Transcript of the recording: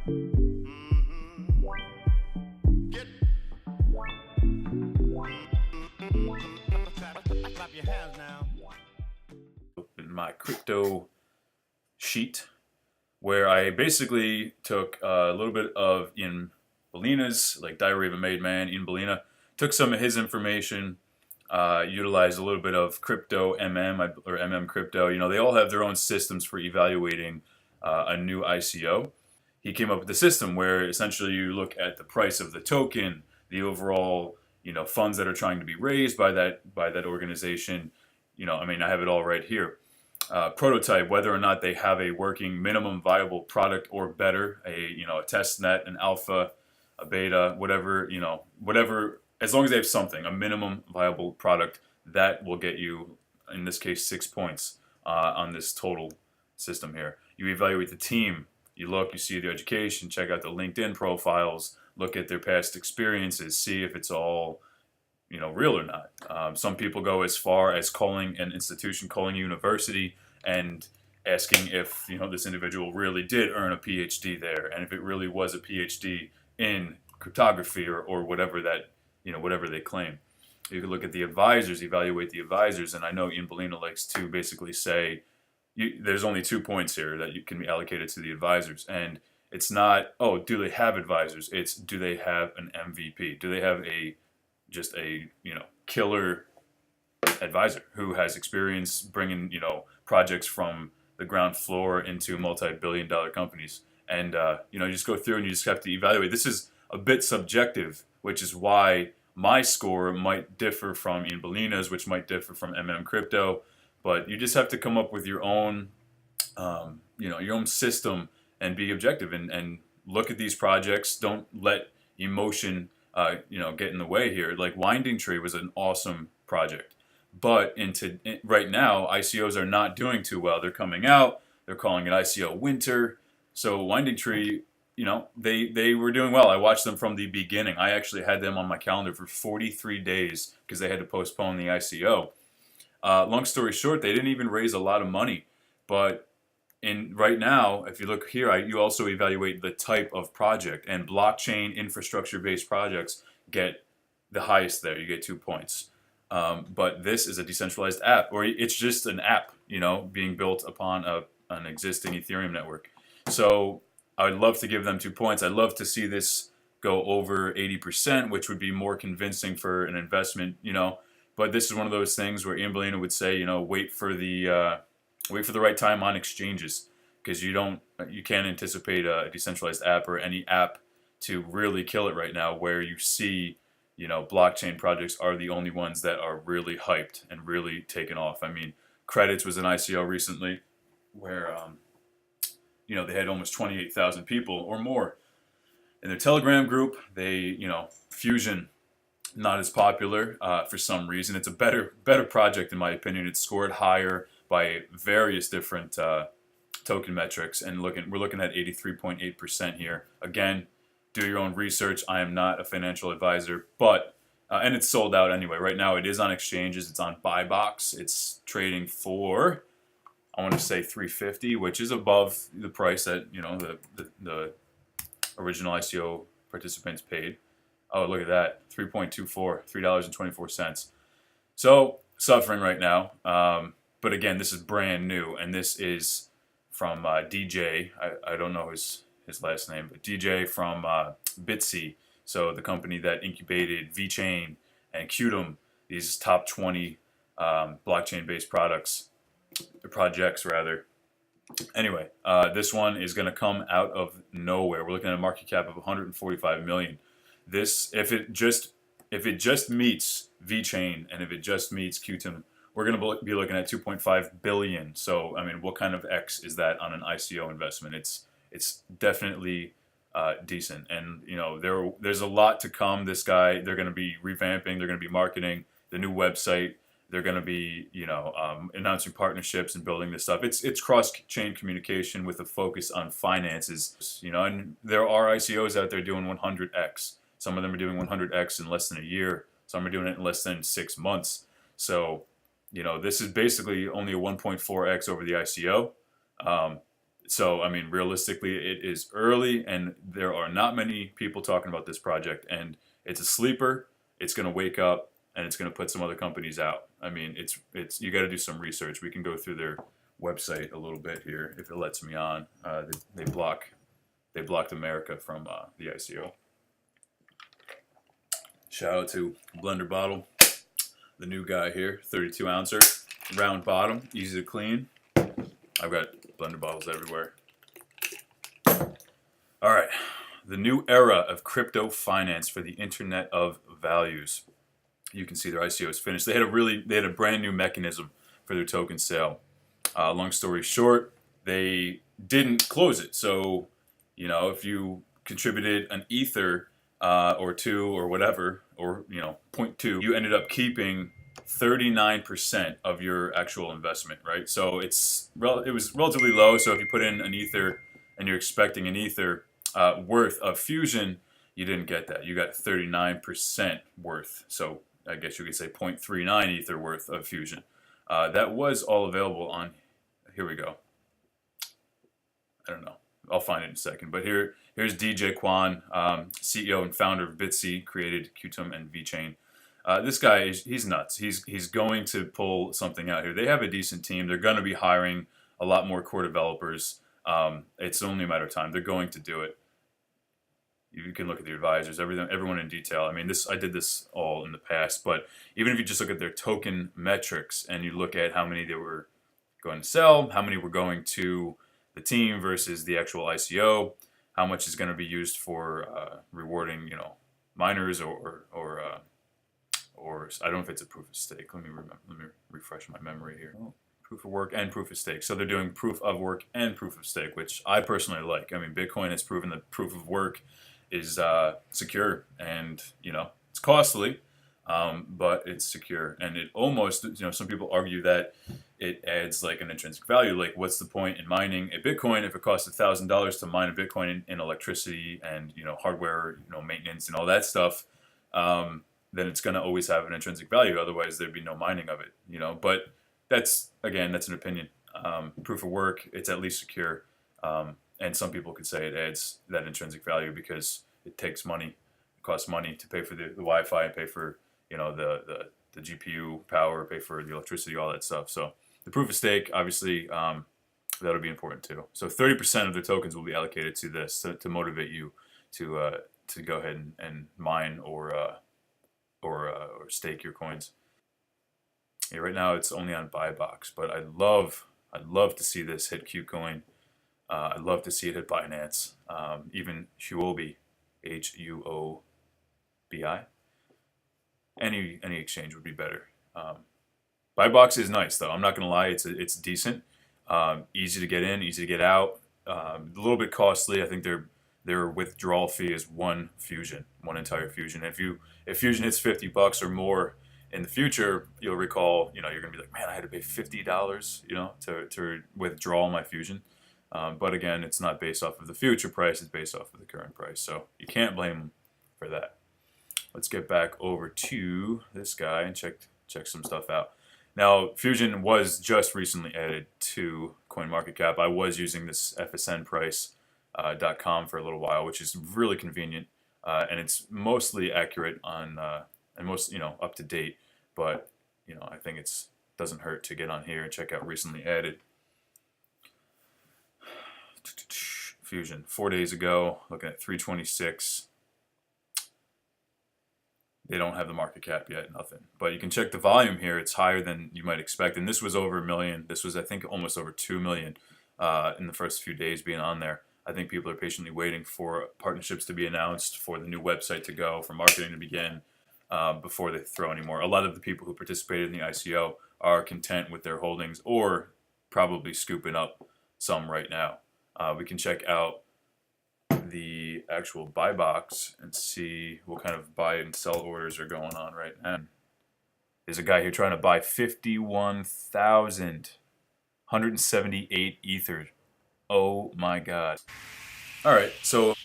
Get clap your hands now. In my crypto sheet, where I basically took a little bit of Ian Bellina's, like Diary of a Made Man, Ian Bellina, took some of his information, utilized a little bit of crypto or MM crypto. You know, they all have their own systems for evaluating a new ICO. He came up with a system where essentially you look at the price of the token, the overall, funds that are trying to be raised by that organization. I mean, I have it all right here. Prototype, whether or not they have a working minimum viable product or better, a test net, an alpha, a beta, whatever, as long as they have something, a minimum viable product, that will get you, in this case, 6 points on this total system here. You evaluate the team. You look, you see their education, check out the LinkedIn profiles, look at their past experiences, see if it's all, real or not. Some people go as far as calling an institution, calling a university, and asking if this individual really did earn a PhD there, and if it really was a PhD in cryptography or whatever that whatever they claim. You can look at the advisors, evaluate the advisors, and I know Ian Bellina likes to basically say there's only 2 points here that you can be allocated to the advisors, and it's not, oh, do they have advisors? It's, do they have an MVP? Do they have just a killer advisor who has experience bringing projects from the ground floor into multi-billion-dollar companies? And you just go through and you just have to evaluate. This is a bit subjective, which is why my score might differ from Ian Bellina's, which might differ from MM Crypto. But you just have to come up with your own, your own system and be objective and look at these projects. Don't let emotion, get in the way here. Like Winding Tree was an awesome project, but right now ICOs are not doing too well. They're coming out. They're calling it ICO winter. So Winding Tree, they were doing well. I watched them from the beginning. I actually had them on my calendar for 43 days because they had to postpone the ICO. Long story short, they didn't even raise a lot of money. But right now, if you look here, you also evaluate the type of project. And blockchain infrastructure-based projects get the highest there. You get 2 points. But this is a decentralized app, or it's just an app, being built upon an existing Ethereum network. So I would love to give them 2 points. I'd love to see this go over 80%, which would be more convincing for an investment, But this is one of those things where Ian Bellina would say, wait for the right time on exchanges, because you can't anticipate a decentralized app or any app to really kill it right now, where you see, blockchain projects are the only ones that are really hyped and really taken off. I mean, Credits was an ICO recently where, they had almost 28,000 people or more in their Telegram group. They, Fusion, not as popular for some reason. It's a better project in my opinion. It's scored higher by various different token metrics, and we're looking at 83.8% here. Again, do your own research. I am not a financial advisor, but and it's sold out anyway. Right now, it is on exchanges. It's on Buy Box. It's trading for, I want to say, $350, which is above the price that the original ICO participants paid. Oh, look at that, $3.24, $3.24. So suffering right now. But again, this is brand new, and this is from DJ. I don't know his last name, but DJ from Bitsy. So the company that incubated VeChain and Qtum, these top 20 blockchain-based projects rather. Anyway, this one is going to come out of nowhere. We're looking at a market cap of 145 million. This, if it just meets VeChain and if it just meets Qtum, we're going to be looking at 2.5 billion. So, I mean, what kind of X is that on an ICO investment? It's definitely decent, and there's a lot to come. This guy, they're going to be revamping, they're going to be marketing the new website. They're going to be, announcing partnerships and building this stuff. It's cross-chain communication with a focus on finances. And there are ICOs out there doing 100x. Some of them are doing 100x in less than a year. Some are doing it in less than 6 months. So, this is basically only a 1.4x over the ICO. So, I mean, realistically, it is early, and there are not many people talking about this project, and it's a sleeper. It's going to wake up, and it's going to put some other companies out. I mean, it's you got to do some research. We can go through their website a little bit here if it lets me on. They blocked America from the ICO. Shout out to Blender Bottle, the new guy here, 32 ouncer, round bottom, easy to clean. I've got Blender bottles everywhere. All right, the new era of crypto finance for the Internet of Values. You can see their ICO is finished. They had a brand new mechanism for their token sale. Long story short, they didn't close it. So, you know, if you contributed an ether or two or whatever, or 0.2, you ended up keeping 39% of your actual investment, right? So it was relatively low. So if you put in an ether and you're expecting an ether worth of Fusion, you didn't get that. You got 39% worth. So I guess you could say 0.39 ether worth of Fusion. That was all available on, here we go. I don't know. I'll find it in a second. But here's DJ Kwan, CEO and founder of Bitsy, created Qtum and VeChain. This guy, he's nuts. He's going to pull something out here. They have a decent team. They're going to be hiring a lot more core developers. It's only a matter of time. They're going to do it. You can look at the advisors, everyone in detail. I mean, I did this all in the past, but even if you just look at their token metrics and you look at how many they were going to sell, how many were going to the team versus the actual ICO, how much is going to be used for rewarding, miners or I don't know if it's a proof of stake. Let me refresh my memory here. Oh, proof of work and proof of stake. So they're doing proof of work and proof of stake, which I personally like. I mean, Bitcoin has proven that proof of work is secure, and it's costly, but it's secure. And it almost, some people argue that it adds like an intrinsic value. Like, what's the point in mining a Bitcoin if it costs $1,000 to mine a Bitcoin in electricity and hardware, maintenance and all that stuff? Then it's going to always have an intrinsic value. Otherwise, there'd be no mining of it. But that's an opinion. Proof of work, it's at least secure. And some people could say it adds that intrinsic value because it takes money. It costs money to pay for the Wi-Fi, pay for the GPU power, pay for the electricity, all that stuff. So the proof of stake, obviously, that'll be important too. So 30% of the tokens will be allocated to this to motivate you to go ahead and mine or stake your coins. Yeah, right now it's only on buy box, but I'd love to see this hit KuCoin. I'd love to see it hit Binance, even Huobi, Huobi. Any exchange would be better. Buy box is nice though. I'm not gonna lie, it's decent, easy to get in, easy to get out. A little bit costly. I think their withdrawal fee is one entire Fusion. If Fusion hits $50 or more in the future, you'll recall, you're gonna be like, man, I had to pay $50, to withdraw my Fusion. But again, it's not based off of the future price, it's based off of the current price. So you can't blame them for that. Let's get back over to this guy and check some stuff out. Now, Fusion was just recently added to CoinMarketCap. I was using this FSNprice.com for a little while, which is really convenient, and it's mostly accurate on and most up to date. But I think it doesn't hurt to get on here and check out recently added. Fusion 4 days ago, looking at 326. They don't have the market cap yet, nothing. But you can check the volume here. It's higher than you might expect. And this was over 1 million. This was, I think, almost over 2 million in the first few days being on there. I think people are patiently waiting for partnerships to be announced, for the new website to go, for marketing to begin before they throw any more. A lot of the people who participated in the ICO are content with their holdings or probably scooping up some right now. We can check out the actual buy box and see what kind of buy and sell orders are going on right now. There's a guy here trying to buy 51,178 Ether. Oh my God. All right, so